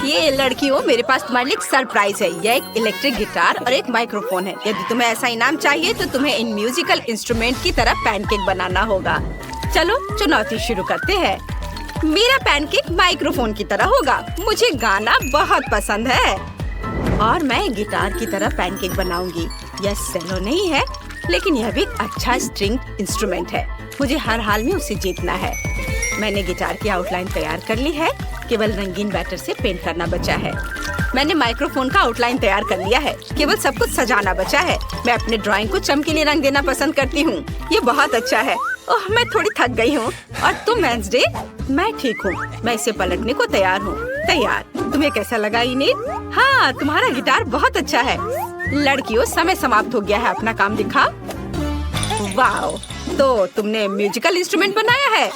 ये लड़कियों, मेरे पास तुम्हारे लिए एक सरप्राइज है। यह एक इलेक्ट्रिक गिटार और एक माइक्रोफोन है। यदि तुम्हें ऐसा इनाम चाहिए तो तुम्हें इन म्यूजिकल इंस्ट्रूमेंट की तरह पैनकेक बनाना होगा। चलो चुनौती शुरू करते हैं। मेरा पैनकेक माइक्रोफोन की तरह होगा। मुझे गाना बहुत पसंद है और मैं गिटार की तरह पैनकेक बनाऊंगी। यह सेलो नहीं है, लेकिन यह भी एक अच्छा स्ट्रिंग इंस्ट्रूमेंट है। मुझे हर हाल में उसे जीतना है। मैंने गिटार की आउटलाइन तैयार कर ली है। केवल रंगीन बैटर से पेंट करना बचा है। मैंने माइक्रोफोन का आउटलाइन तैयार कर लिया है। केवल सब कुछ सजाना बचा है। मैं अपने ड्राइंग को चमकीले रंग देना पसंद करती हूँ। ये बहुत अच्छा है। ओह, मैं थोड़ी थक गई हूँ। और तुम वेंसडे? मैं ठीक हूँ। मैं इसे पलटने को तैयार हूँ। तैयार। तुम्हें कैसा लगा इनीड? हाँ, तुम्हारा गिटार बहुत अच्छा है। लड़कियों, समय समाप्त हो गया है। अपना काम दिखा। वाओ, तो तुमने म्यूजिकल इंस्ट्रूमेंट बनाया है।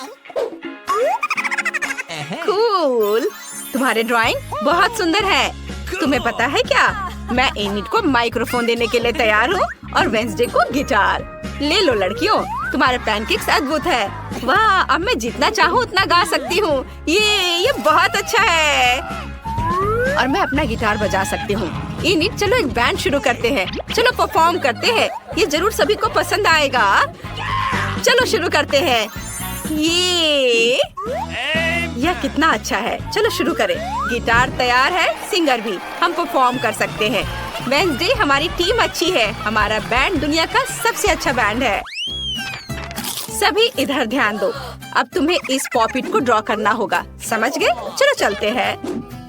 कूल। तुम्हारे ड्राइंग बहुत सुंदर है। तुम्हें पता है क्या, मैं एनिड को माइक्रोफोन देने के लिए तैयार हूँ और वेंसडे को गिटार। ले लो लड़कियों, तुम्हारे पैनकेक्स अद्भुत है। वाह, अब मैं जितना चाहूँ उतना गा सकती हूँ। ये बहुत अच्छा है। और मैं अपना गिटार बजा सकती हूँ। एनिड, चलो एक बैंड शुरू करते हैं। चलो परफॉर्म करते हैं। ये जरूर सभी को पसंद आएगा। चलो शुरू करते हैं। यह कितना अच्छा है। चलो शुरू करें। गिटार तैयार है, सिंगर भी। हम परफॉर्म कर सकते हैं। वेंसडे, हमारी टीम अच्छी है। हमारा बैंड दुनिया का सबसे अच्छा बैंड है। सभी इधर ध्यान दो। अब तुम्हें इस पॉपिट को ड्रॉ करना होगा। समझ गए? चलो चलते हैं।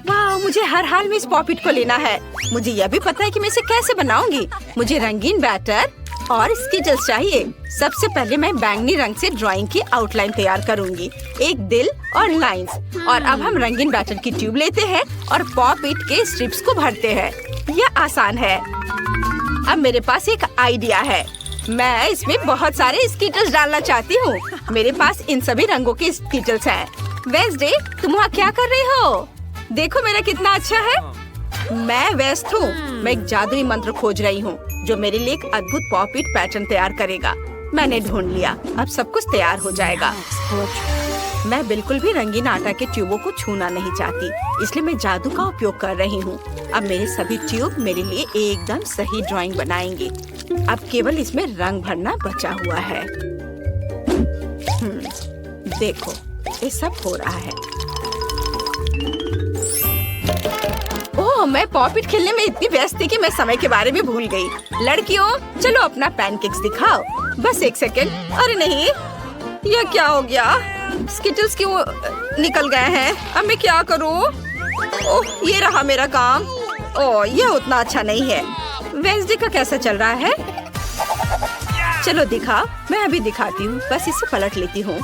वाह, मुझे हर हाल में इस पॉपिट को लेना है। मुझे यह भी पता है कि मैं इसे कैसे बनाऊंगी। मुझे रंगीन बैटर और स्किटल्स चाहिए। सबसे पहले मैं बैंगनी रंग से ड्राइंग की आउटलाइन तैयार करूंगी। एक दिल और लाइंस। और अब हम रंगीन बैटर की ट्यूब लेते हैं और पॉपिट के स्ट्रिप्स को भरते हैं। यह आसान है। अब मेरे पास एक आइडिया है। मैं इसमें बहुत सारे स्किटल्स डालना चाहती हूँ। मेरे पास इन सभी रंगों के स्किटल्स हैं। वेंसडे, तुम वहाँ क्या कर रही हो? देखो मेरा कितना अच्छा है। मैं व्यस्त हूँ। मैं एक जादुई मंत्र खोज रही हूँ जो मेरे लिए एक अद्भुत पॉपिट पैटर्न तैयार करेगा। मैंने ढूंढ लिया। अब सब कुछ तैयार हो जाएगा। मैं बिल्कुल भी रंगीन आटा के ट्यूबों को छूना नहीं चाहती, इसलिए मैं जादू का उपयोग कर रही हूँ। अब मेरे सभी ट्यूब मेरे लिए एकदम सही ड्राइंग बनाएंगे। अब केवल इसमें रंग भरना बचा हुआ है। देखो, ये सब हो रहा है। ओह, मैं पॉपिट खेलने में इतनी व्यस्त थी कि मैं समय के बारे में भूल गई। लड़कियों, चलो अपना पैनकेक्स दिखाओ। बस एक सेकेंड। अरे नहीं, यह क्या हो गया? स्किटल्स क्यों निकल गए हैं? अब मैं क्या करूं? ओह, ये रहा मेरा काम। ओह, यह उतना अच्छा नहीं है। वेंसडे का कैसा चल रहा है? चलो दिखा। मैं अभी दिखाती हूँ। बस इसे पलट लेती हूँ।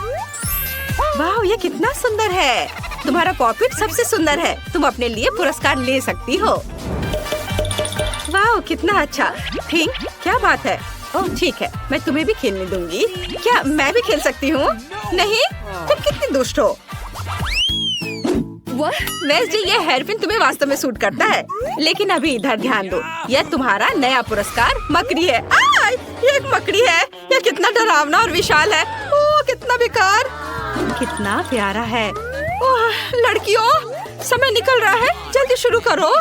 वाह, ये कितना सुंदर है। तुम्हारा पॉपिट सबसे सुंदर है। तुम अपने लिए पुरस्कार ले सकती हो। वाह, कितना अच्छा। थिंक, क्या बात है? ओह ठीक है, मैं तुम्हें भी खेलने दूंगी। क्या मैं भी खेल सकती हूँ? नहीं, तुम कितनी दुष्ट हो। वेंसडे, ये हेयरपिन तुम्हें वास्तव में सूट करता है। लेकिन अभी इधर ध्यान दो। यह तुम्हारा नया पुरस्कार मकड़ी है। ये एक मकड़ी है। यह कितना डरावना और विशाल है। ओह, कितना बेकार। कितना प्यारा है। ओह, लड़कियों, समय निकल रहा है। जल्दी शुरू करो।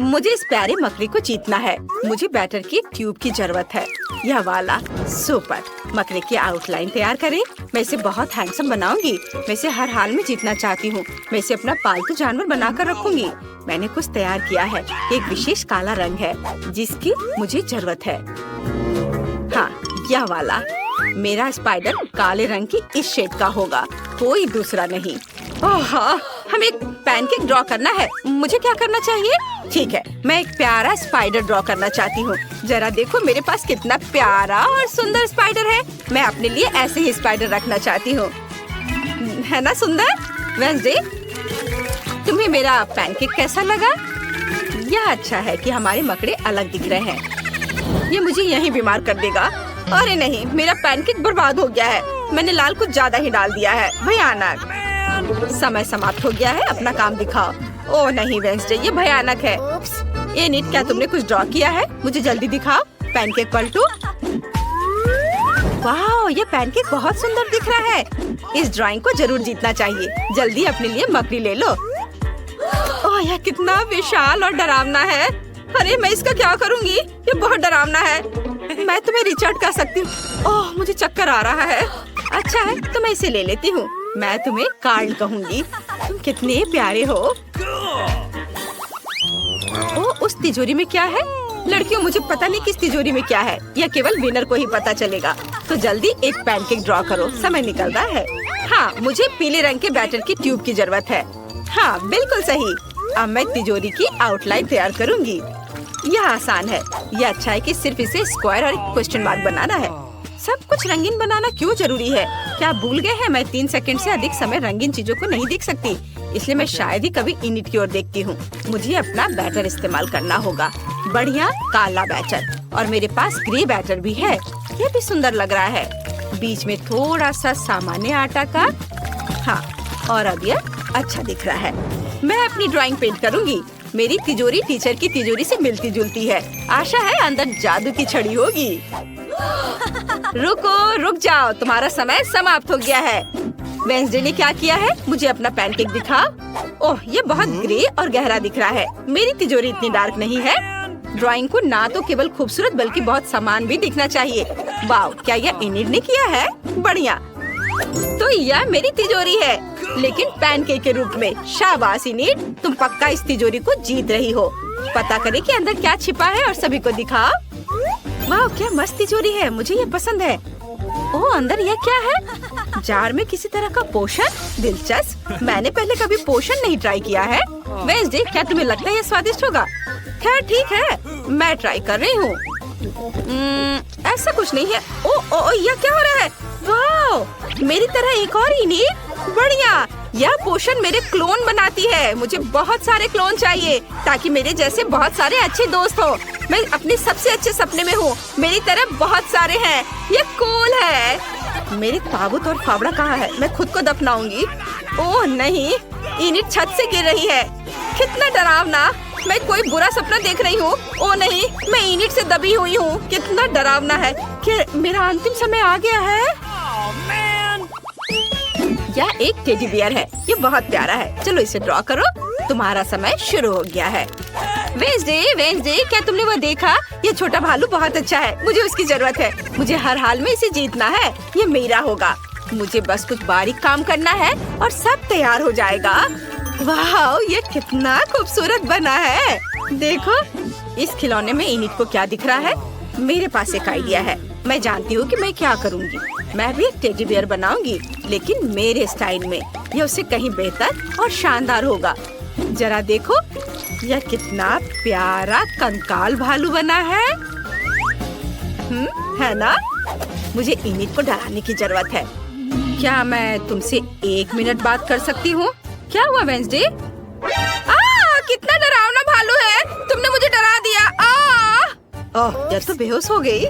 मुझे इस प्यारे मकड़ी को जीतना है। मुझे बैटर की एक ट्यूब की जरूरत है। यह वाला। सुपर। मकड़ी की आउटलाइन तैयार करें। मैं इसे बहुत हैंडसम बनाऊंगी। मैं इसे हर हाल में जीतना चाहती हूँ। मैं इसे अपना पालतू जानवर बनाकर रखूंगी। मैंने कुछ तैयार किया है। एक विशेष काला रंग है जिसकी मुझे जरूरत है। हाँ, यह वाला। मेरा स्पाइडर काले रंग की इस शेड का होगा, कोई दूसरा नहीं। ओह, हमें एक पैनकेक ड्रॉ करना है। मुझे क्या करना चाहिए? ठीक है, मैं एक प्यारा स्पाइडर ड्रॉ करना चाहती हूँ। जरा देखो मेरे पास कितना प्यारा और सुंदर स्पाइडर है। मैं अपने लिए ऐसे ही स्पाइडर रखना चाहती हूँ। है ना सुंदर? वेंसडे, तुम्हें मेरा पैनकेक कैसा लगा? यह अच्छा है कि हमारे मकड़े अलग दिख रहे हैं। ये मुझे यहीं बीमार कर देगा। अरे नहीं, मेरा पैनकेक बर्बाद हो गया है। मैंने लाल कुछ ज्यादा ही डाल दिया है। भयानक। समय समाप्त हो गया है। अपना काम दिखाओ। ओह नहीं वेंसडे, ये भयानक है। एनिड, क्या तुमने कुछ ड्रॉ किया है? मुझे जल्दी दिखाओ। पैनकेक पलटो। वाह, ये पैनकेक बहुत सुंदर दिख रहा है। इस ड्राइंग को जरूर जीतना चाहिए। जल्दी अपने लिए मकड़ी ले लो। ओह, यह यह कितना विशाल और डरावना है। अरे मैं इसका क्या करूँगी? ये बहुत डरावना है। मैं तुम्हें रिचर्ड कह सकती हूँ। ओह मुझे चक्कर आ रहा है। अच्छा है तो मैं इसे ले लेती हूँ। मैं तुम्हें कार्ल कहूँगी। तुम कितने प्यारे हो। ओह उस तिजोरी में क्या है? लड़कियों मुझे पता नहीं किस तिजोरी में क्या है। यह केवल विनर को ही पता चलेगा। तो जल्दी एक पैनकेक ड्रॉ करो, समय निकल रहा है। हाँ मुझे पीले रंग के बैटर की ट्यूब की जरूरत है। हाँ बिल्कुल सही। अब मैं तिजोरी की आउटलाइन तैयार करूँगी। यह आसान है। यह अच्छा है कि सिर्फ इसे स्क्वायर और एक क्वेश्चन मार्क बनाना है। सब कुछ रंगीन बनाना क्यों जरूरी है? क्या भूल गए हैं मैं 3 सेकंड से अधिक समय रंगीन चीजों को नहीं देख सकती, इसलिए मैं शायद ही कभी इनिट की ओर देखती हूँ। मुझे अपना बैटर इस्तेमाल करना होगा। बढ़िया काला बैटर, और मेरे पास ग्रे बैटर भी है। यह भी सुंदर लग रहा है। बीच में थोड़ा सा सामान्य आटा का। हाँ और अब यह अच्छा दिख रहा है। मैं अपनी ड्राइंग पेंट करूँगी। मेरी तिजोरी टीचर की तिजोरी से मिलती जुलती है। आशा है अंदर जादू की छड़ी होगी। रुक जाओ, तुम्हारा समय समाप्त हो गया है। वेंसडे ने क्या किया है? मुझे अपना पैनकेक दिखाओ। ओह ये बहुत ग्रे और गहरा दिख रहा है। मेरी तिजोरी इतनी डार्क नहीं है। ड्राइंग को ना तो केवल खूबसूरत बल्कि बहुत समान भी दिखना चाहिए। वाओ क्या यह इनिट ने किया है? बढ़िया। तो यह मेरी तिजोरी है, लेकिन पैनकेक के रूप में। शाबाश इनिट, तुम पक्का इस तिजोरी को जीत रही हो। पता करें कि अंदर क्या छिपा है और सभी को दिखाओ। वाह क्या मस्त तिजोरी है, मुझे ये पसंद है। ओह अंदर यह क्या है? जार में किसी तरह का पोषण। दिलचस्प, मैंने पहले कभी पोषण नहीं ट्राई किया है। वेंसडे क्या तुम्हें लगता है ये स्वादिष्ट होगा? खैर ठीक है, मैं ट्राई कर रही हूँ। ऐसा कुछ नहीं है। ओ यह क्या हो रहा है? वाह मेरी तरह एक और इनिट। बढ़िया, यह पोषण मेरे क्लोन बनाती है। मुझे बहुत सारे क्लोन चाहिए ताकि मेरे जैसे बहुत सारे अच्छे दोस्त हो। मैं अपने सबसे अच्छे सपने में हूँ। मेरी तरह बहुत सारे हैं। ये कूल है। मेरी ताबूत और फावड़ा कहाँ है? मैं खुद को दफनाऊंगी। ओह नहीं, इनिट छत से गिर रही है। कितना डरावना। मैं कोई बुरा सपना देख रही हूँ। ओह नहीं, मैं इनिट से दबी हुई हूँ। कितना डरावना है। क्या मेरा अंतिम समय आ गया है? यह एक टेडी बियर है। ये बहुत प्यारा है। चलो इसे ड्रॉ करो। तुम्हारा समय शुरू हो गया है। वेंसडे क्या तुमने वो देखा? ये छोटा भालू बहुत अच्छा है। मुझे उसकी जरूरत है। मुझे हर हाल में इसे जीतना है। ये मेरा होगा। मुझे बस कुछ बारीक काम करना है और सब तैयार हो जाएगा। वाह ये कितना खूबसूरत बना है। देखो इस खिलौने में इनिट को क्या दिख रहा है? मेरे पास एक आइडिया है। मैं जानती हूँ कि मैं क्या करूँगी। मैं भी एक टेडी बियर बनाऊंगी, लेकिन मेरे स्टाइल में। यह उससे कहीं बेहतर और शानदार होगा। जरा देखो यह कितना प्यारा कंकाल भालू बना है। है ना? मुझे इनिट को डराने की जरूरत है। क्या मैं तुमसे 1 मिनट बात कर सकती हूँ? क्या हुआ वेंसडे? कितना डरावना भालू है। तुमने मुझे डरा दिया। ओह यह तो बेहोश हो गई।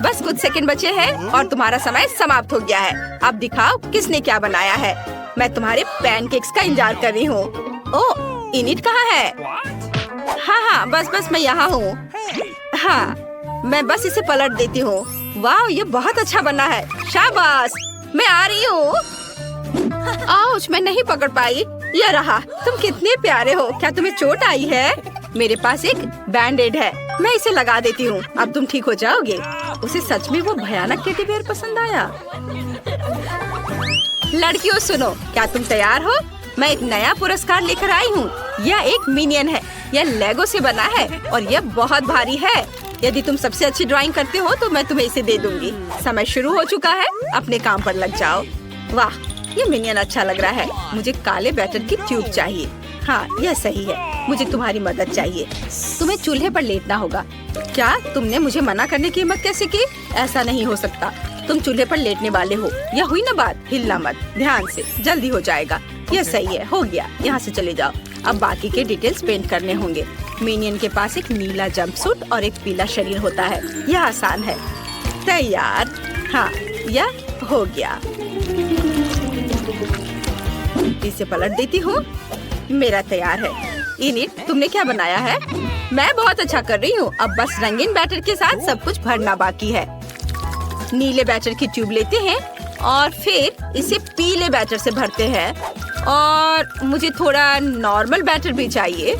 बस कुछ सेकंड बचे हैं और तुम्हारा समय समाप्त हो गया है। अब दिखाओ किसने क्या बनाया है। मैं तुम्हारे पैनकेक्स का इंतजार कर रही हूँ। ओह इनिट कहाँ है? हाँ बस मैं यहाँ हूँ। हाँ मैं बस इसे पलट देती हूँ। वाह ये बहुत अच्छा बना है। शाबाश, मैं आ रही हूँ। आउच, मैं नहीं पकड़ पाई। ये रहा। तुम कितने प्यारे हो। क्या तुम्हें चोट आई है? मेरे पास एक बैंडेड है, मैं इसे लगा देती हूँ। अब तुम ठीक हो जाओगे। उसे सच में वो भयानक टेडी बियर पसंद आया। लड़कियों सुनो, क्या तुम तैयार हो? मैं एक नया पुरस्कार लेकर आई हूँ। यह एक मिनियन है। यह लेगो से बना है और यह बहुत भारी है। यदि तुम सबसे अच्छी ड्राइंग करते हो तो मैं तुम्हें इसे दे दूंगी। समय शुरू हो चुका है, अपने काम पर लग जाओ। वाह ये मिनियन अच्छा लग रहा है। मुझे काले बैटर की ट्यूब चाहिए। हाँ यह सही है। मुझे तुम्हारी मदद चाहिए। तुम्हें चूल्हे पर लेटना होगा। क्या तुमने मुझे मना करने की हिम्मत कैसे की? ऐसा नहीं हो सकता। तुम चूल्हे पर लेटने वाले हो। यह हुई ना बात? हिलना मत, ध्यान से, जल्दी हो जाएगा। यह सही है, हो गया। यहाँ से चले जाओ। अब बाकी के डिटेल्स पेंट करने होंगे। मिनियन के पास एक नीला जंपसूट और एक पीला शरीर होता है। यह आसान है। तैयार। हाँ यह हो गया। इसे पलट देती हूँ। मेरा तैयार है। इनिट तुमने क्या बनाया है? मैं बहुत अच्छा कर रही हूँ। अब बस रंगीन बैटर के साथ सब कुछ भरना बाकी है। नीले बैटर की ट्यूब लेते हैं और फिर इसे पीले बैटर से भरते हैं। और मुझे थोड़ा नॉर्मल बैटर भी चाहिए।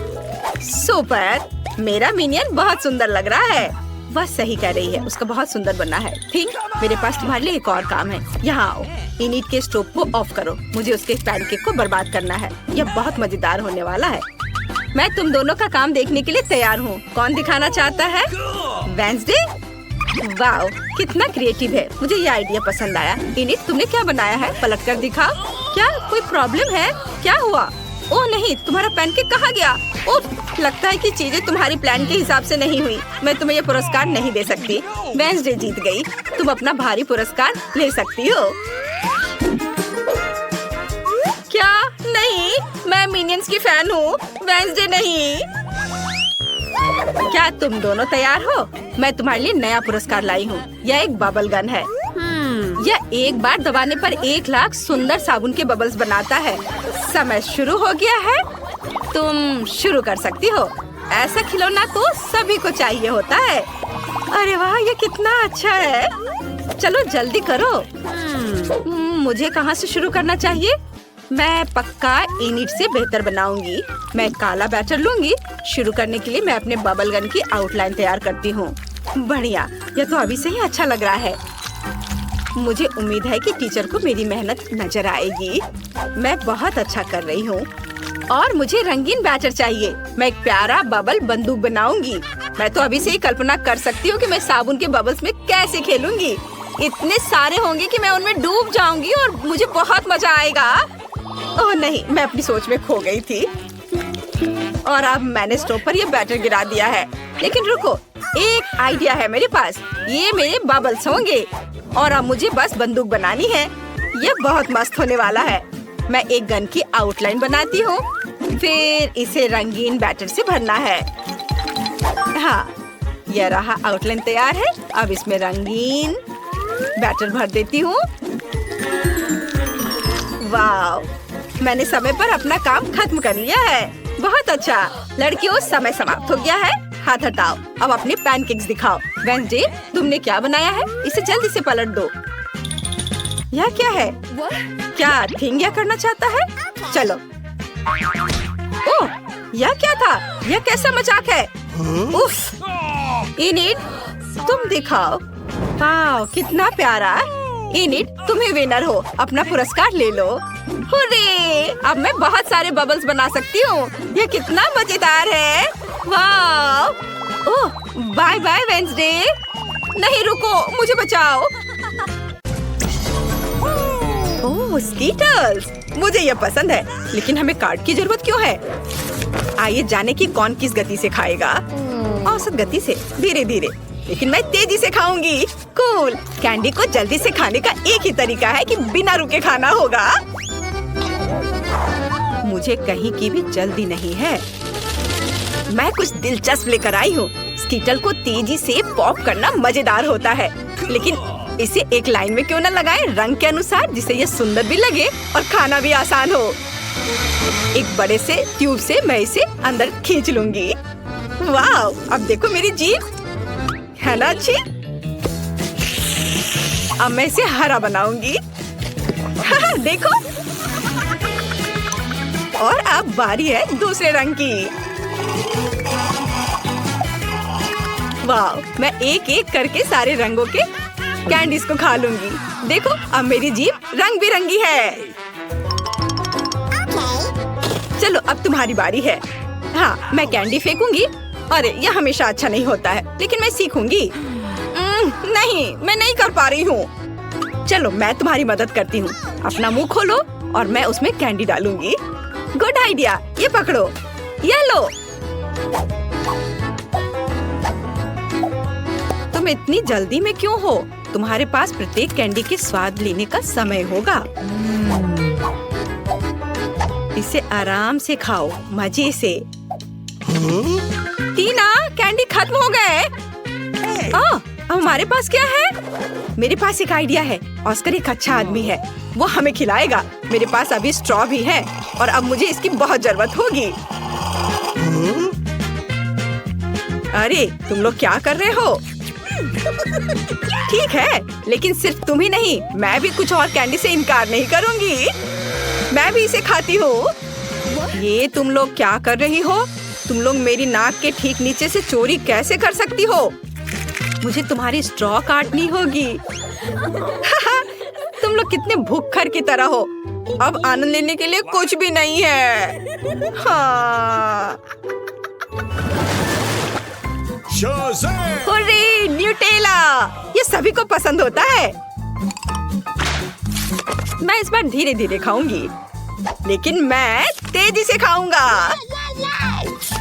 सुपर, मेरा मिनियन बहुत सुंदर लग रहा है। वह सही कह रही है, उसका बहुत सुंदर बनना है। थिंक, मेरे पास तुम्हारे लिए एक और काम है। यहाँ आओ, इनिट के स्टोव को ऑफ करो। मुझे उसके पैनकेक को बर्बाद करना है। यह बहुत मजेदार होने वाला है। मैं तुम दोनों का काम देखने के लिए तैयार हूँ। कौन दिखाना चाहता है? वेंसडे? वाओ, कितना क्रिएटिव है। मुझे ये आइडिया पसंद आया। इनिट, तुमने क्या बनाया है? पलट कर दिखाओ। क्या कोई प्रॉब्लम है? क्या हुआ? ओह नहीं, तुम्हारा पैनकेक कहाँ गया? ओह, लगता है कि चीजें तुम्हारी प्लान के हिसाब से नहीं हुई। मैं तुम्हें ये पुरस्कार नहीं दे सकती। वेंसडे जीत गई। तुम अपना भारी पुरस्कार ले सकती हो। क्या? नहीं, मैं मिनियंस की फैन हूँ, वेंसडे नहीं। क्या तुम दोनों तैयार हो? मैं तुम्हारे लिए नया पुरस्कार लाई हूँ। यह एक बबल गन है। यह एक बार दबाने पर 1 लाख सुंदर साबुन के बबल्स बनाता है। समय शुरू हो गया है। तुम शुरू कर सकती हो। ऐसा खिलौना तो सभी को चाहिए होता है। अरे वाह, ये कितना अच्छा है। चलो जल्दी करो। मुझे कहाँ से शुरू करना चाहिए? मैं पक्का इनिट से बेहतर बनाऊंगी। मैं काला बैटर लूंगी। शुरू करने के लिए मैं अपने बबल गन की आउटलाइन तैयार करती हूँ। बढ़िया, यह तो अभी से ही अच्छा लग रहा है। मुझे उम्मीद है कि टीचर को मेरी मेहनत नजर आएगी। मैं बहुत अच्छा कर रही हूँ। और मुझे रंगीन बैटर चाहिए। मैं एक प्यारा बबल बंदूक बनाऊंगी। मैं तो अभी से ही कल्पना कर सकती हूँ कि मैं साबुन के बबल्स में कैसे खेलूंगी। इतने सारे होंगे कि मैं उनमें डूब जाऊंगी और मुझे बहुत मजा आएगा। ओह नहीं, मैं अपनी सोच में खो गई थी। और अब मैंने स्टोव पर ये बैटर गिरा दिया है। लेकिन रुको, एक आइडिया है मेरे पास। ये मेरे बबल्स होंगे और अब मुझे बस बंदूक बनानी है। ये बहुत मस्त होने वाला है। मैं एक गन की आउटलाइन बनाती हूँ, फिर इसे रंगीन बैटर से भरना है। हाँ, यह रहा, आउटलाइन तैयार है। अब इसमें रंगीन बैटर भर देती हूँ। वाह, मैंने समय पर अपना काम खत्म कर लिया है। बहुत अच्छा। लड़कियों, समय समाप्त हो गया है। हाथ हटाओ। अब अपने पैनकेक्स दिखाओ। वेंसडे, तुमने क्या बनाया है? इसे जल्दी से पलट दो। यह क्या है? क्या थिंग करना चाहता है? चलो। ओह, यह क्या था? यह कैसा मजाक है? उफ। इनिट, तुम दिखाओ। वाह, कितना प्यारा। इनिट, तुम्हें विनर हो। अपना पुरस्कार ले लो। हुर्रे! अब मैं बहुत सारे बबल्स बना सकती हूँ। यह कितना मजेदार है। वाह! ओह, बाय बाय वेंसडे। नहीं, रुको, मुझे बचाओ। ओह, स्कीटर्स, मुझे यह पसंद है। लेकिन हमें कार्ड की जरूरत क्यों है? आइए जाने कि कौन किस गति से खाएगा। औसत गति से, धीरे धीरे। लेकिन मैं तेजी से खाऊंगी। कूल। कैंडी को जल्दी से खाने का एक ही तरीका है कि बिना रुके खाना होगा। मुझे कहीं की भी जल्दी नहीं है। मैं कुछ दिलचस्प लेकर आई हूँ। स्कीटल को तेजी से पॉप करना मजेदार होता है। लेकिन इसे एक लाइन में क्यों न लगाएं, रंग के अनुसार, जिससे ये सुंदर भी लगे और खाना भी आसान हो। एक बड़े से ट्यूब से मैं इसे अंदर खींच लूंगी। वाह! अब देखो मेरी जीभ, है ना अच्छी? अब मैं इसे हरा बनाऊंगी। देखो। और अब बारी है दूसरे रंग की। वाह! मैं एक एक करके सारे रंगों के कैंडीज को खा लूंगी। देखो, अब मेरी जीभ रंग बिरंगी है। चलो, अब तुम्हारी बारी है। हाँ, मैं कैंडी फेंकूंगी। अरे, यह हमेशा अच्छा नहीं होता है, लेकिन मैं सीखूंगी। नहीं, मैं नहीं कर पा रही हूँ। चलो, मैं तुम्हारी मदद करती हूँ। अपना मुंह खोलो और मैं उसमें कैंडी डालूंगी। Good idea. ये पकड़ो, ये लो। तुम इतनी जल्दी में क्यों हो? तुम्हारे पास प्रत्येक कैंडी के स्वाद लेने का समय होगा। इसे आराम से खाओ, मजे से। टीना, कैंडी खत्म हो गए। अब हमारे पास क्या है? मेरे पास एक आइडिया है। ऑस्कर एक अच्छा आदमी है, वो हमें खिलाएगा। मेरे पास अभी स्ट्रॉ भी है और अब मुझे इसकी बहुत जरूरत होगी। अरे, तुम लोग क्या कर रहे हो? ठीक है, लेकिन सिर्फ तुम ही नहीं, मैं भी कुछ और कैंडी से इनकार नहीं करूंगी। मैं भी इसे खाती हूँ। ये तुम लोग क्या कर रही हो? तुम लोग मेरी नाक के ठीक नीचे से चोरी कैसे कर सकती हो? मुझे तुम्हारी स्ट्रॉ काटनी होगी। तुम लोग कितने भूखर की तरह हो। अब आनंद लेने के लिए कुछ भी नहीं है। हाँ। Hurray, Nutella! ये सभी को पसंद होता है। मैं इस बार धीरे धीरे खाऊंगी, लेकिन मैं तेजी से खाऊंगा।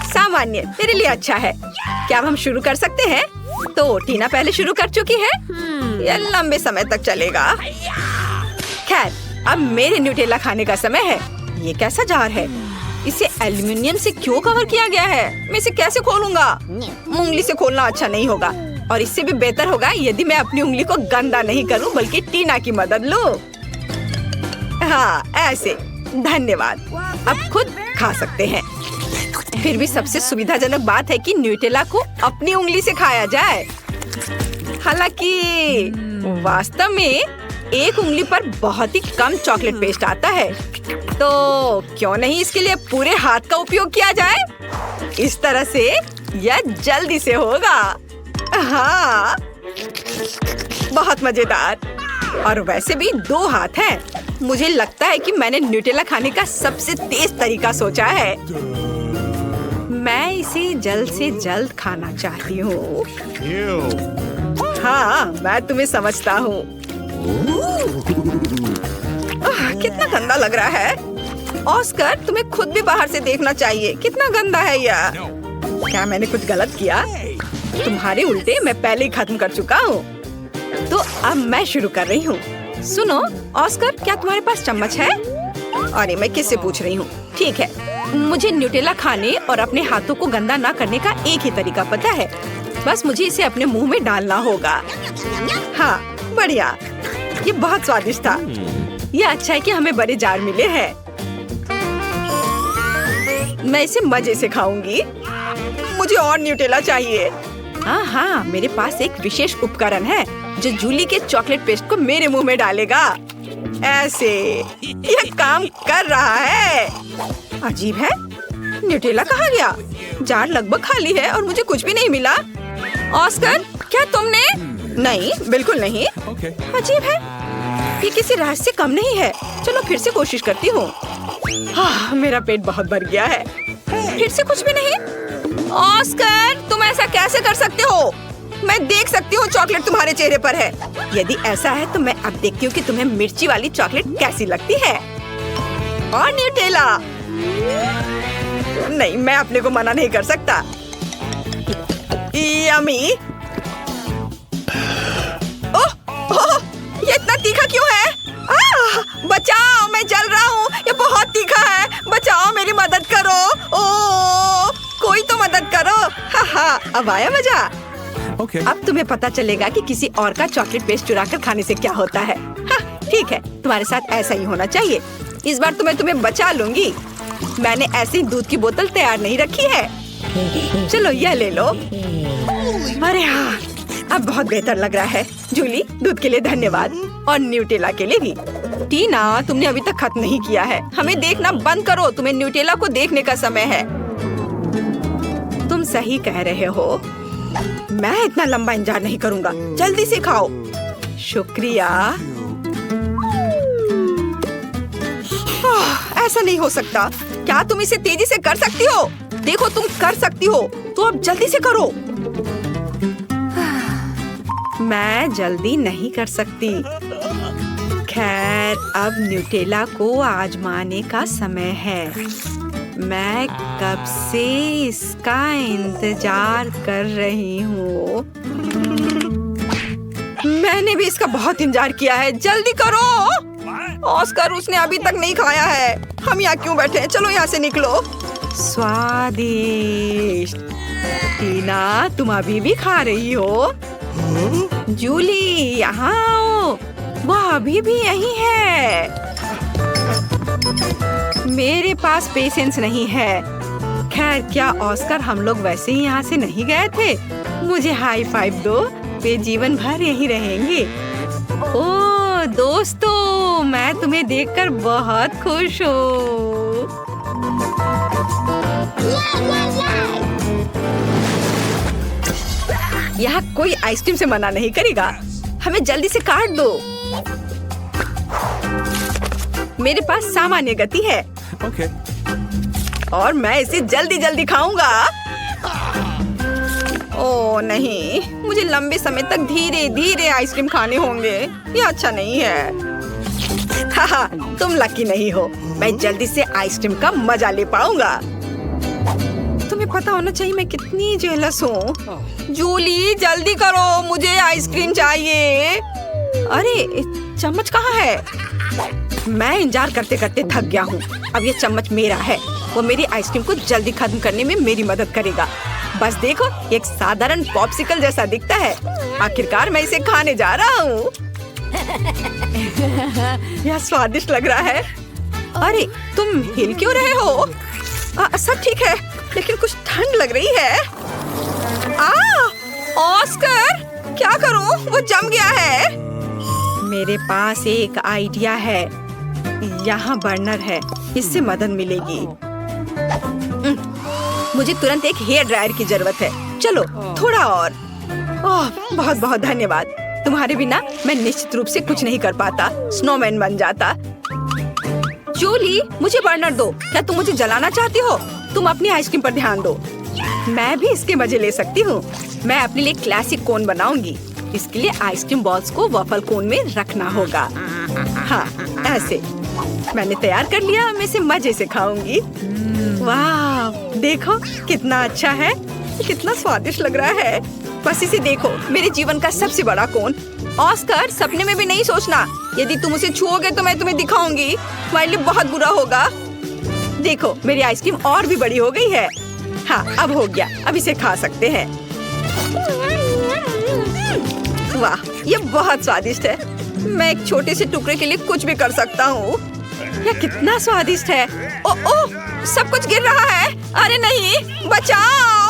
सामान्य मेरे लिए अच्छा है। क्या अब हम शुरू कर सकते हैं? तो टीना पहले शुरू कर चुकी है। यह लंबे समय तक चलेगा। खैर, अब मेरे न्यूटेला खाने का समय है। ये कैसा जार है? इसे एल्युमिनियम से क्यों कवर किया गया है? मैं इसे कैसे खोलूंगा? उंगली से खोलना अच्छा नहीं होगा, और इससे भी बेहतर होगा यदि मैं अपनी उंगली को गंदा नहीं करूं, बल्कि टीना की मदद लूं। हाँ, ऐसे। धन्यवाद। अब खुद खा सकते हैं। फिर भी सबसे सुविधाजनक बात है कि न्यूटेला को अपनी उंगली से खाया जाए। हालांकि वास्तव में एक उंगली पर बहुत ही कम चॉकलेट पेस्ट आता है, तो क्यों नहीं इसके लिए पूरे हाथ का उपयोग किया जाए? इस तरह से यह जल्दी से होगा। हाँ, बहुत मजेदार। और वैसे भी 2 हाथ हैं। मुझे लगता है कि मैंने न्यूटेला खाने का सबसे तेज तरीका सोचा है। मैं इसे जल्द से जल्द खाना चाहती हूँ। हाँ, मैं तुम्हें समझता हूँ। कितना गंदा लग रहा है। ऑस्कर, तुम्हें खुद भी बाहर से देखना चाहिए। कितना गंदा है यह। क्या मैंने कुछ गलत किया? तुम्हारे उल्टे मैं पहले ही खत्म कर चुका हूँ। तो अब मैं शुरू कर रही हूँ। सुनो ऑस्कर, क्या तुम्हारे पास चम्मच है? अरे मैं किससे पूछ रही हूँ? ठीक है, मुझे न्यूटेला खाने और अपने हाथों को गंदा ना करने का एक ही तरीका पता है। बस मुझे इसे अपने मुंह में डालना होगा। हाँ, बढ़िया। ये बहुत स्वादिष्ट था। ये अच्छा है कि हमें बड़े जार मिले हैं। मैं इसे मजे से खाऊंगी। मुझे और न्यूटेला चाहिए। हाँ, मेरे पास एक विशेष उपकरण है जो जूली के चॉकलेट पेस्ट को मेरे मुंह में डालेगा। ऐसे यह काम कर रहा है। अजीब है, न्यूटेला कहाँ गया? जार लगभग खाली है और मुझे कुछ भी नहीं मिला। ऑस्कर, क्या तुमने? नहीं, बिल्कुल नहीं। अजीब है, ये किसी राज से कम नहीं है। चलो फिर से कोशिश करती हूँ। हाँ, मेरा पेट बहुत भर गया है। फिर से कुछ भी नहीं। ऑस्कर, तुम ऐसा कैसे कर सकते हो? मैं देख सकती हूँ चॉकलेट तुम्हारे चेहरे पर है। यदि ऐसा है तो मैं अब देखती हूँ कि तुम्हें मिर्ची वाली चॉकलेट कैसी लगती है। और न्यूटेला? नहीं, मैं अपने को मना नहीं कर सकता। यम्मी। ओह, ये इतना तीखा क्यों है? बचाओ, मैं जल रहा हूँ। ये बहुत तीखा है। बचाओ, मेरी मदद करो। ओह, कोई तो मदद करो। हाँ, अब आया मजा। अब तुम्हें पता चलेगा कि किसी और का चॉकलेट पेस्ट चुरा कर खाने से क्या होता है। हाँ, ठीक है, तुम्हारे साथ ऐसा ही होना चाहिए। इस बार तुम्हें बचा लूंगी। मैंने ऐसी दूध की बोतल तैयार नहीं रखी है। चलो यह ले लो। अरे हाँ, अब बहुत बेहतर लग रहा है। जूली, दूध के लिए धन्यवाद, और न्यूटेला के लिए भी। टीना, तुमने अभी तक खत्म नहीं किया है। हमें देखना बंद करो। तुम्हें न्यूटेला को देखने का समय है। तुम सही कह रहे हो। मैं इतना लंबा इंतजार नहीं करूंगा। जल्दी से खाओ। शुक्रिया। ऐसा नहीं हो सकता। क्या तुम इसे तेजी से कर सकती हो? देखो, तुम कर सकती हो, तो अब जल्दी से करो। मैं जल्दी नहीं कर सकती। खैर, अब न्यूटेला को आजमाने का समय है। मैं कब से इसका इंतजार कर रही हूँ। मैंने भी इसका बहुत इंतजार किया है। जल्दी करो। ऑस्कर, उसने अभी तक नहीं खाया है। हम यहाँ क्यों बैठे हैं? चलो यहाँ से निकलो। स्वादिष्ट। टीना, तुम अभी भी खा रही हो? जूली, यहाँ आओ। वह अभी भी यही है। मेरे पास पेशेंस नहीं है। खैर, क्या ऑस्कर, हम लोग वैसे ही यहाँ से नहीं गए थे? मुझे हाई फाइव दो। वे जीवन भर यही रहेंगे। ओह दोस्तों, मैं तुम्हें देखकर बहुत खुश हूँ। यहाँ कोई आइसक्रीम से मना नहीं करेगा। हमें जल्दी से काट दो। मेरे पास सामान्य गति है। Okay. और मैं इसे जल्दी जल्दी खाऊंगा। ओह नहीं, मुझे लंबे समय तक धीरे धीरे आइसक्रीम खाने होंगे। ये अच्छा नहीं है। हाहा, तुम लकी नहीं हो। मैं जल्दी से आइसक्रीम का मजा ले पाऊंगा। तुम्हें पता होना चाहिए मैं कितनी जेलस हूँ। जूली जल्दी करो, मुझे आइसक्रीम चाहिए। अरे चम्मच कहाँ है? मैं इंतजार करते करते थक गया हूँ। अब ये चम्मच मेरा है। वो मेरी आइसक्रीम को जल्दी खत्म करने में मेरी मदद करेगा। बस देखो, एक साधारण पॉप्सिकल जैसा दिखता है। आखिरकार मैं इसे खाने जा रहा हूँ। यह स्वादिष्ट लग रहा है। अरे तुम हिल क्यों रहे हो? सब ठीक है, लेकिन कुछ ठंड लग रही है। ऑस्कर, क्या करूँ? वो जम गया है। मेरे पास एक आइडिया है। यहाँ बर्नर है, इससे मदद मिलेगी। मुझे तुरंत एक हेयर ड्रायर की जरूरत है। चलो थोड़ा और। ओह बहुत बहुत धन्यवाद। तुम्हारे बिना मैं निश्चित रूप से कुछ नहीं कर पाता। स्नोमैन बन जाता। जूली मुझे बर्नर दो। क्या तुम मुझे जलाना चाहती हो? तुम अपनी आइसक्रीम पर ध्यान दो। मैं भी इसके मजे ले सकती हूँ। मैं अपने लिए क्लासिक कोन बनाऊंगी। इसके लिए आइसक्रीम बॉल्स को वॉफल कोन में रखना होगा। हाँ ऐसे। मैंने तैयार कर लिया। मैं इसे मजे से खाऊंगी। वाह देखो कितना अच्छा है। कितना स्वादिष्ट लग रहा है। बस इसे देखो, मेरे जीवन का सबसे बड़ा कोन। ऑस्कर, सपने में भी नहीं सोचना। यदि तुम उसे छुओगे तो मैं तुम्हें दिखाऊंगी। तुम्हारे लिए बहुत बुरा होगा। देखो मेरी आइसक्रीम और भी बड़ी हो गई है। हाँ अब हो गया। अब इसे खा सकते हैं। वाह ये बहुत स्वादिष्ट है। मैं एक छोटे से टुकड़े के लिए कुछ भी कर सकता हूँ। यह कितना स्वादिष्ट है। ओह सब कुछ गिर रहा है। अरे नहीं, बचाओ।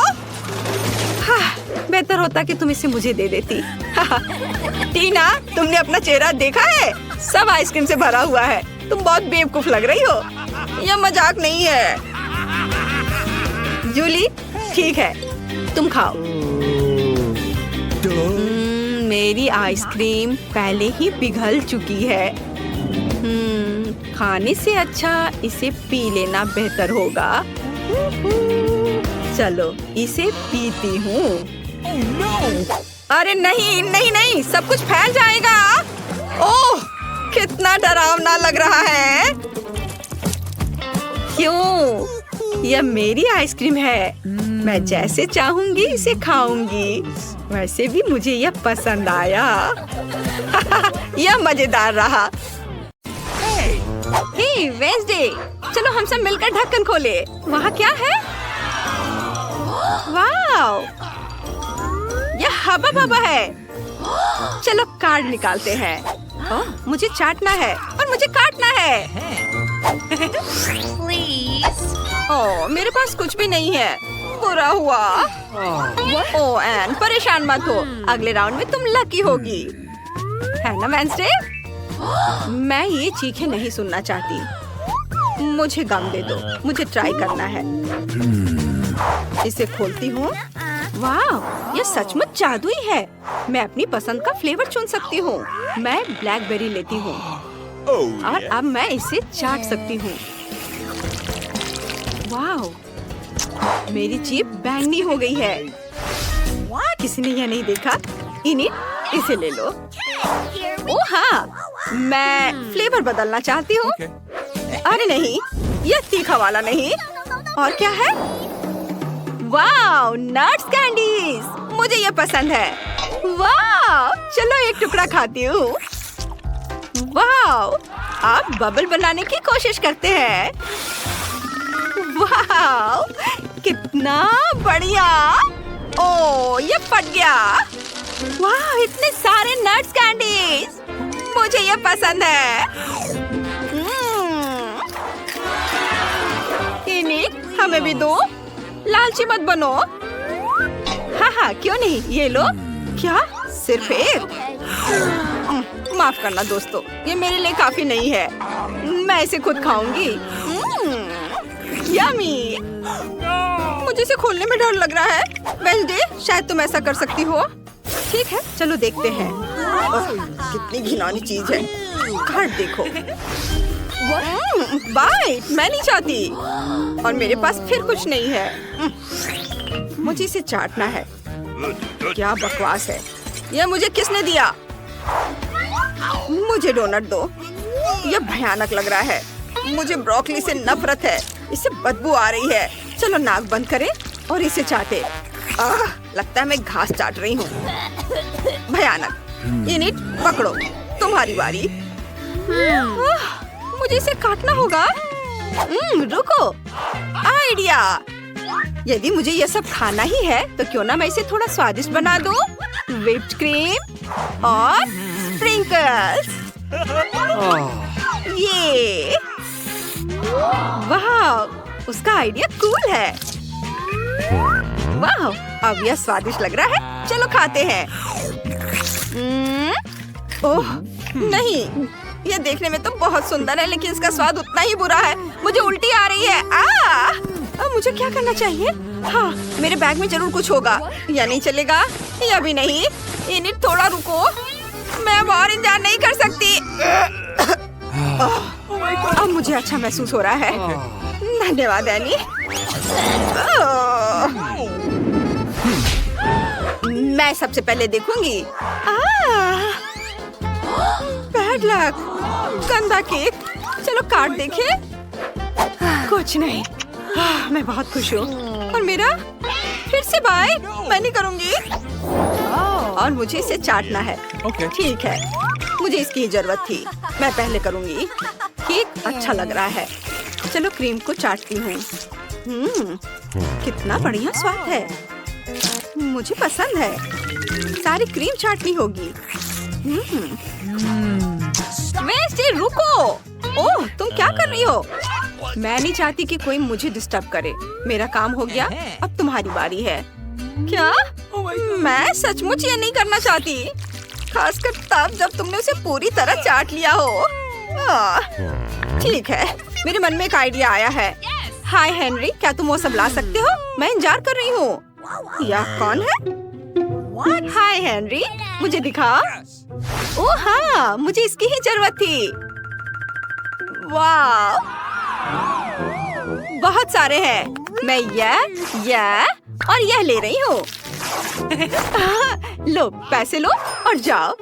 बेहतर होता कि तुम इसे मुझे दे देती। टीना, तुमने अपना चेहरा देखा है? सब आइसक्रीम से भरा हुआ है। तुम बहुत बेवकूफ लग रही हो। यह मजाक नहीं है। जूली ठीक है, तुम खाओ। मेरी आइसक्रीम पहले ही पिघल चुकी है। खाने से अच्छा इसे पी लेना बेहतर होगा। चलो इसे पीती हूँ। अरे नहीं नहीं नहीं, सब कुछ फैल जाएगा। ओह कितना डरावना लग रहा है। क्यों? यह मेरी आइसक्रीम है। मैं जैसे चाहूंगी इसे खाऊंगी। वैसे भी मुझे यह पसंद आया। यह मजेदार रहा। हे वेंसडे, चलो हम सब मिलकर ढक्कन खोले। वहाँ क्या है? वाव, यह हवा बबा है। चलो कार्ड निकालते हैं। मुझे चाटना है और मुझे काटना है। ओह मेरे पास कुछ भी नहीं है। बुरा हुआ। ओह एन, परेशान मत हो। अगले राउंड में तुम लकी होगी, है ना वेंसडे? मैं ये चीखें नहीं सुनना चाहती। मुझे गम दे दो। मुझे ट्राई करना है। इसे खोलती हूँ। वाह यह सचमुच जादुई है। मैं अपनी पसंद का फ्लेवर चुन सकती हूँ। मैं ब्लैकबेरी लेती हूँ और अब मैं इसे चाट सकती हूँ। वाह मेरी जीभ बैंगनी हो गई है। किसी ने यह नहीं देखा। इन्हें इसे ले लो। ओह हाँ, मैं फ्लेवर बदलना चाहती हूँ। अरे नहीं, यह तीखा वाला नहीं। और क्या है? वाह नट्स कैंडीज, मुझे ये पसंद है। वाह चलो एक टुकड़ा खाती हूँ। वाह अब बबल बनाने की कोशिश करते हैं। वाह कितना बढ़िया। ओह ये फट गया। वाह इतने सारे नट्स कैंडीज, मुझे ये पसंद है। इन्हीं हमें भी दो। लालची मत बनो। हाँ हाँ क्यों नहीं, ये लो। क्या सिर्फ एक? माफ करना दोस्तों, ये मेरे लिए काफी नहीं है। मैं इसे खुद खाऊंगी। यम्मी। मुझे इसे खोलने में डर लग रहा है। वेंसडे, शायद तुम ऐसा कर सकती हो। ठीक है, चलो देखते हैं। कितनी घिनौनी चीज है। कार्ड देखो। बाइट, मैं नहीं चाहती। और मेरे पास फिर कुछ नहीं है। मुझे इसे चाटना है। क्या बकवास है। यह मुझे किसने दिया? मुझे डोनट दो। यह भयानक लग रहा है। मुझे ब्रोकली से नफरत है। इससे बदबू आ रही है। चलो नाक बंद करें और इसे चाटे। लगता है मैं घास चाट रही हूँ। भयानक। इनिट, पकड़ो, तुम्हारी बारी। मुझे इसे काटना होगा। रुको, आइडिया। यदि मुझे ये सब खाना ही है तो क्यों ना मैं इसे थोड़ा स्वादिष्ट बना दूं। व्हिप्ड क्रीम और स्प्रिंकल्स। ये वाह, उसका आइडिया कूल है। वाह, अब यह स्वादिष्ट लग रहा है। चलो खाते हैं। ओह नहीं, यह देखने में तो बहुत सुंदर है, लेकिन इसका स्वाद उतना ही बुरा है। मुझे उल्टी आ रही है। अब मुझे क्या करना चाहिए? हाँ, मेरे बैग में जरूर कुछ होगा। या नहीं चलेगा, या भी नहीं। इन्हें थोड़ा रुको, मैं अब और इंतजार नहीं कर सकती। अब मुझे अच्छा महसूस हो रहा है। धन्यवाद एनी। मैं सबसे पहले देखूंगी। बैड लक, गंदा केक। चलो कार्ड देखें। कुछ नहीं। मैं बहुत खुश हूँ। और मेरा फिर से बाय। मैं नहीं करूँगी। और मुझे इसे चाटना है। ठीक है, मुझे इसकी जरूरत थी। मैं पहले करूँगी। केक अच्छा लग रहा है। चलो क्रीम को चाटती हूँ। कितना बढ़िया स्वाद है। मुझे पसंद है। सारी क्रीम चाटनी होगी। वेंसडे, रुको। ओह, तुम क्या कर रही हो? मैं नहीं चाहती कि कोई मुझे डिस्टर्ब करे। मेरा काम हो गया, अब तुम्हारी बारी है। क्या? मैं सचमुच ये नहीं करना चाहती, खासकर तब जब तुमने उसे पूरी तरह चाट लिया हो। ठीक है, मेरे मन में एक आइडिया आया है। हाय हेनरी, क्या तुम वो सब ला सकते हो? मैं इंतजार कर रही हूँ। यह कौन है? हाय हेनरी, मुझे दिखा। ओह हाँ, मुझे इसकी ही जरूरत थी। वाह, बहुत सारे हैं। मैं यह और यह ले रही हूँ। लो, पैसे लो और जाओ।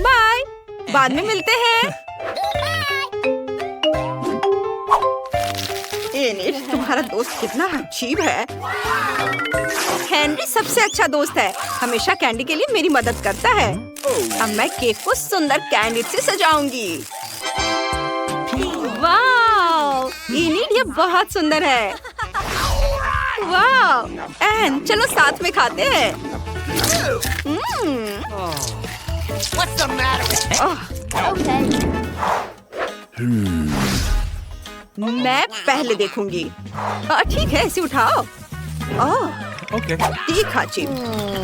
बाय, बाद में मिलते हैं। तुम्हारा दोस्त कितना अजीब है। हेनरी सबसे अच्छा दोस्त है। हमेशा कैंडी के लिए मेरी मदद करता है। अब मैं केक को सुंदर कैंडी से सजाऊंगी। वाह, इनिट, ये बहुत सुंदर है। वाह, एन, चलो साथ में खाते हैं। What's the matter with मैं पहले देखूंगी। ठीक है, इसे उठाओ। तीखा चिप।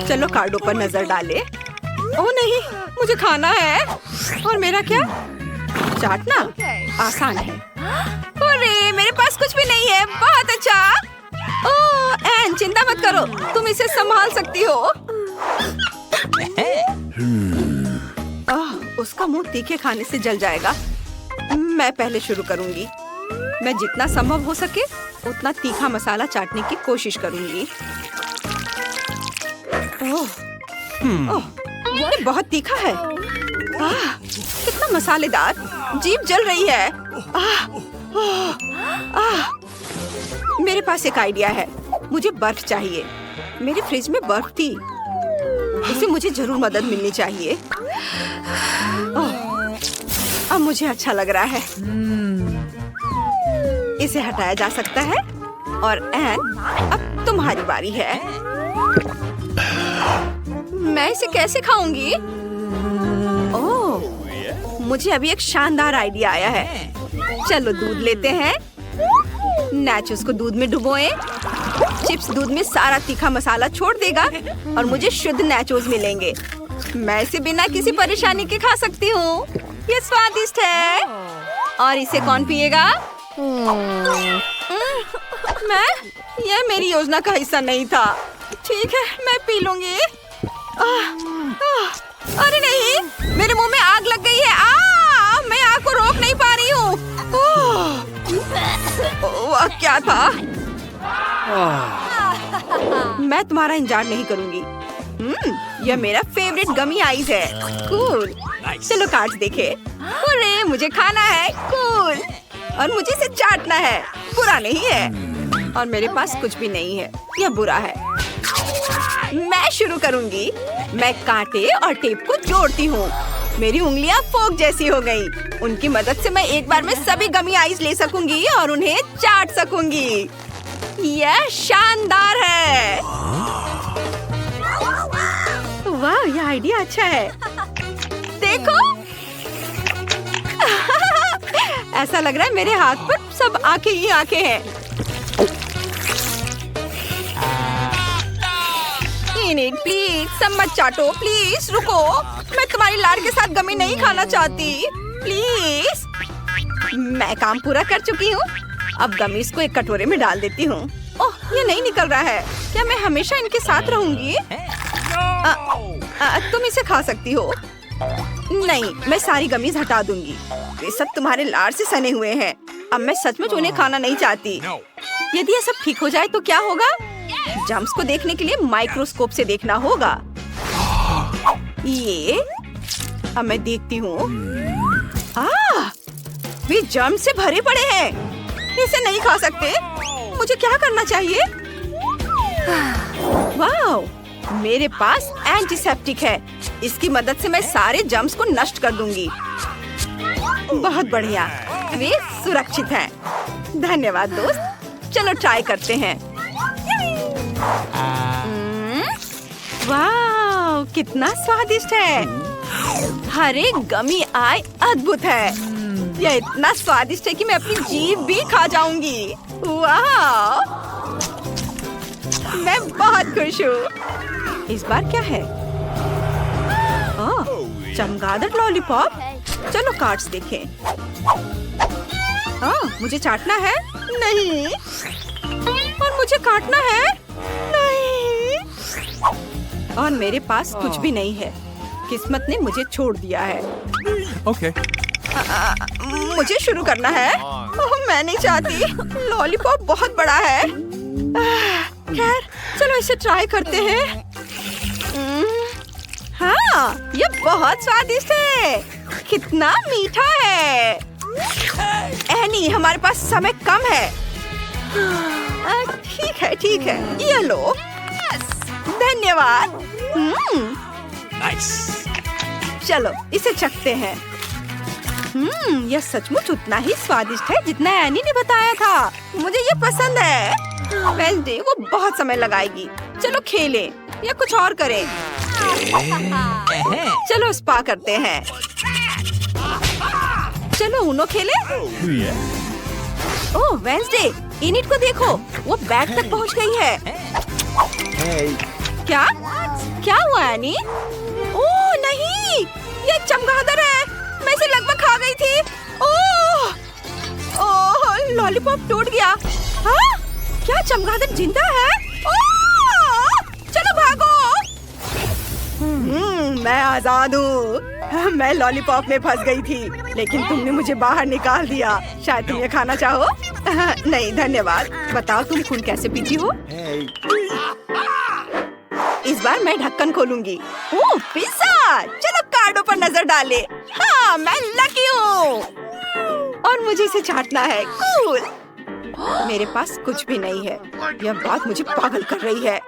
चलो कार्डों पर नजर डाले। ओह नहीं, मुझे खाना है। और मेरा क्या? चाटना आसान है। अरे, मेरे पास कुछ भी नहीं है। बहुत अच्छा। ओह एन, चिंता मत करो, तुम इसे संभाल सकती हो। उसका मुंह तीखे खाने से जल जाएगा। मैं पहले शुरू करूंगी। मैं जितना संभव हो सके उतना तीखा मसाला चाटने की कोशिश करूंगी। ये बहुत तीखा है। कितना मसालेदार। जीभ जल रही है। मेरे पास एक आइडिया है। मुझे बर्फ चाहिए। मेरे फ्रिज में बर्फ थी। इसे मुझे जरूर मदद मिलनी चाहिए। अब मुझे अच्छा लग रहा है। इसे हटाया जा सकता है। और एन, अब तुम्हारी बारी है। मैं इसे कैसे खाऊंगी? ओह, मुझे अभी एक शानदार आइडिया आया है। चलो दूध लेते हैं। नाचोस को दूध में डुबोएं। चिप्स दूध में सारा तीखा मसाला छोड़ देगा और मुझे शुद्ध नाचोस मिलेंगे। मैं इसे बिना किसी परेशानी के खा सकती हूँ। ये स्वादिष्ट है। और इसे कौन पिएगा? मैं? यह मेरी योजना का हिस्सा नहीं था। ठीक है, मैं पी लूंगी। अरे नहीं, मेरे मुंह में आग लग गई है। मैं आग को रोक नहीं पा रही हूँ। वह क्या था? मैं तुम्हारा इंतजार नहीं करूंगी। यह मेरा फेवरेट गमी आइस है। कूल। चलो कार्ड्स देखे। अरे मुझे खाना है। कूल। और मुझे इसे चाटना है। बुरा नहीं है। और मेरे पास कुछ भी नहीं है। यह बुरा है। मैं शुरू करूंगी। मैं कांटे और टेप को जोड़ती हूँ। मेरी उंगलियां फोक जैसी हो गई। उनकी मदद से मैं एक बार में सभी गमी आइस ले सकूंगी और उन्हें चाट सकूंगी। यह शानदार है। वाह, यह आइडिया अच्छा है। देखो। ऐसा लग रहा है मेरे हाथ पर सब आंखें ही आंखें हैं। इनिट, प्लीज सब मत चाटो। प्लीज रुको। मैं तुम्हारी लाड़ के साथ गमी नहीं खाना चाहती। प्लीज। मैं काम पूरा कर चुकी हूँ। अब गमीज को एक कटोरे में डाल देती हूँ। ओह, ये नहीं निकल रहा है। क्या मैं हमेशा इनके साथ रहूंगी? तुम इसे खा सकती हो। नहीं, मैं सारी गमीज हटा दूंगी। वे सब तुम्हारे लाड़ से सने हुए हैं। अब मैं सचमुच उन्हें खाना नहीं चाहती। यदि ये सब ठीक हो जाए तो क्या होगा? जम्स को देखने के लिए माइक्रोस्कोप से देखना होगा। ये अब मैं देखती हूँ। वे जर्म से भरे पड़े हैं। इसे नहीं खा सकते। मुझे क्या करना चाहिए? वाह, मेरे पास एंटीसेप्टिक है। इसकी मदद से मैं सारे जर्म्स को नष्ट कर दूंगी। बहुत बढ़िया, वे सुरक्षित हैं। धन्यवाद दोस्त। चलो ट्राई करते हैं। वाह, कितना स्वादिष्ट है। हर एक गमी आई अद्भुत है। यह इतना स्वादिष्ट है कि मैं अपनी जीभ भी खा जाऊंगी। वाह, मैं बहुत खुश हूँ। इस बार क्या है? चमगादड़ लॉलीपॉप। चलो कार्ड्स देखें। मुझे चाटना है? नहीं। और मुझे काटना है? नहीं। और मेरे पास कुछ भी नहीं है। किस्मत ने मुझे छोड़ दिया है। Okay. मुझे शुरू करना है। मैं नहीं चाहती। लॉलीपॉप बहुत बड़ा है। खैर, चलो इसे ट्राई करते हैं। हाँ, ये बहुत स्वादिष्ट है। कितना मीठा है। एनी, हमारे पास समय कम है। ठीक है, ये लो। धन्यवाद। Nice. चलो इसे चखते हैं। यह सचमुच उतना ही स्वादिष्ट है जितना एनी ने बताया था। मुझे ये पसंद है। वेंसडे वो बहुत समय लगाएगी। चलो खेलें या कुछ और करें। चलो स्पा करते हैं। चलो उनो खेलें। ओह वेंसडे, इनिट को देखो, वो बैग तक पहुंच गई है। क्या हुआ एनी? ओह नहीं, ये चमगादड़ है। मैं इसे लगभग खा गई थी। ओह, लॉलीपॉप टूट गया। हाँ? क्या चमगादड़ जिंदा है? ओह, चलो भागो। मैं आजाद हूँ। मैं लॉलीपॉप में फंस गई थी, लेकिन तुमने मुझे बाहर निकाल दिया। शायद तुम ये खाना चाहो? नहीं धन्यवाद। बताओ तुम खून कैसे पीती हो? इस बार मैं ढक्कन खोलूंगी। ओह पिज़्ज़ा! चलो कार्डों पर नजर डाले। हाँ, मैं लकी हूँ। और मुझे इसे चाटना है। कूल। मेरे पास कुछ भी नहीं है। यह बात मुझे पागल कर रही है।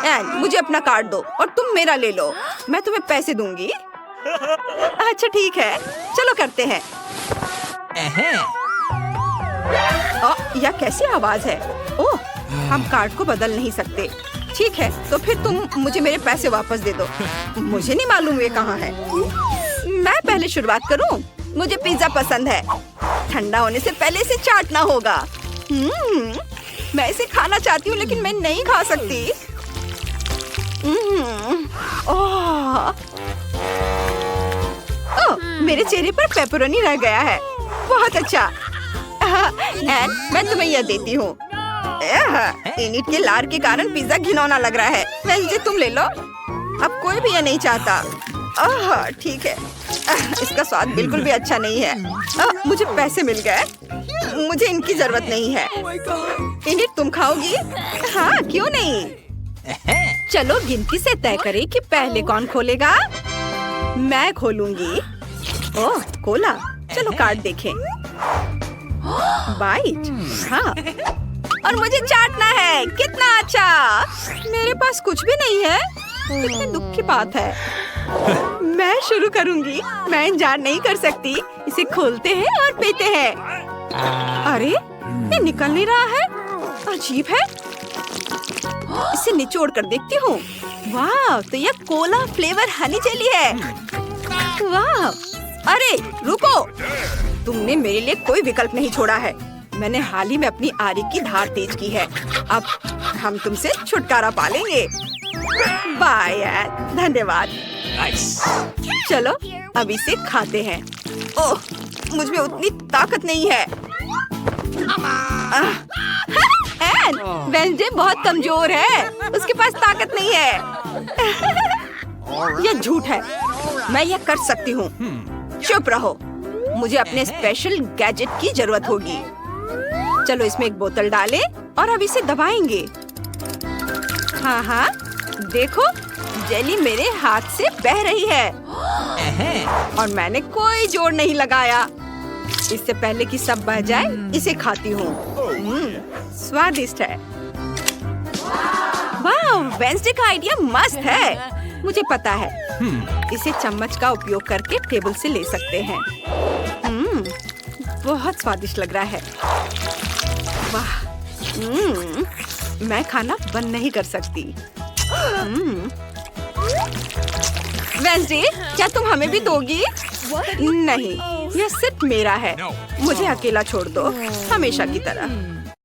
एन, मुझे अपना कार्ड दो और तुम मेरा ले लो। मैं तुम्हें पैसे दूंगी। अच्छा ठीक है, चलो करते हैं। यह कैसी आवाज है? ओह, हम कार्ड को बदल नहीं सकते। ठीक है, तो फिर तुम मुझे मेरे पैसे वापस दे दो। मुझे नहीं मालूम ये कहाँ है। मैं पहले शुरुआत करूं? मुझे पिज्जा पसंद है। ठंडा होने से पहले इसे चाटना होगा। मैं इसे खाना चाहती हूँ, लेकिन मैं नहीं खा सकती। ओह, मेरे चेहरे पर पेपरोनी रह गया है। बहुत अच्छा। एन, मैं तुम्हें यह देती हूँ। इनिट के लार के कारण पिज्जा घिनौना लग रहा है। वेंसडे तुम ले लो। अब कोई भी यह नहीं चाहता। ठीक है। इसका स्वाद बिल्कुल भी अच्छा नहीं है। मुझे पैसे मिल गए। मुझे इनकी जरूरत नहीं है। इनिट तुम खाओगी? हाँ, क्यों नहीं। चलो गिनती से तय करें कि पहले कौन खोलेगा। मैं खोलूंगी। ओह, कोला। चलो कार्ड देखें। बाइट। हाँ, और मुझे चाटना है। कितना अच्छा। मेरे पास कुछ भी नहीं है। कितने दुख की बात है। मैं शुरू करूंगी। मैं इंतजार नहीं कर सकती। इसे खोलते हैं और पीते हैं। अरे, ये निकल नहीं रहा है। अजीब है। इसे निचोड़ कर देखती हूँ। वाह, तो यह कोला फ्लेवर हनी जेली है। वाह, अरे रुको, तुमने मेरे लिए कोई विकल्प नहीं छोड़ा है। मैंने हाल ही में अपनी आरी की धार तेज की है। अब हम तुमसे छुटकारा पालेंगे। बाय यार, धन्यवाद। Nice. चलो अब इसे खाते हैं। ओह, मुझ में उतनी ताकत नहीं है। एन, वेंसडे बहुत कमजोर है। उसके पास ताकत नहीं है। यह झूठ है। मैं यह कर सकती हूँ। चुप रहो। मुझे अपने स्पेशल गैजेट की जरूरत होगी। चलो इसमें एक बोतल डालें और अब इसे दबाएंगे। हाँ हाँ, देखो जेली मेरे हाथ से बह रही है और मैंने कोई जोर नहीं लगाया। इससे पहले कि सब बह जाए, इसे खाती हूँ। स्वादिष्ट है। वाह, वेंसडे का आइडिया मस्त है। मुझे पता है। इसे चम्मच का उपयोग करके टेबल से ले सकते हैं। बहुत स्वादिष्ट लग रहा है। वाह, मैं खाना बंद नहीं कर सकती। वेंसडे, क्या तुम हमें भी दोगी? नहीं, यह सिर्फ मेरा है। मुझे अकेला छोड़ दो, हमेशा की तरह।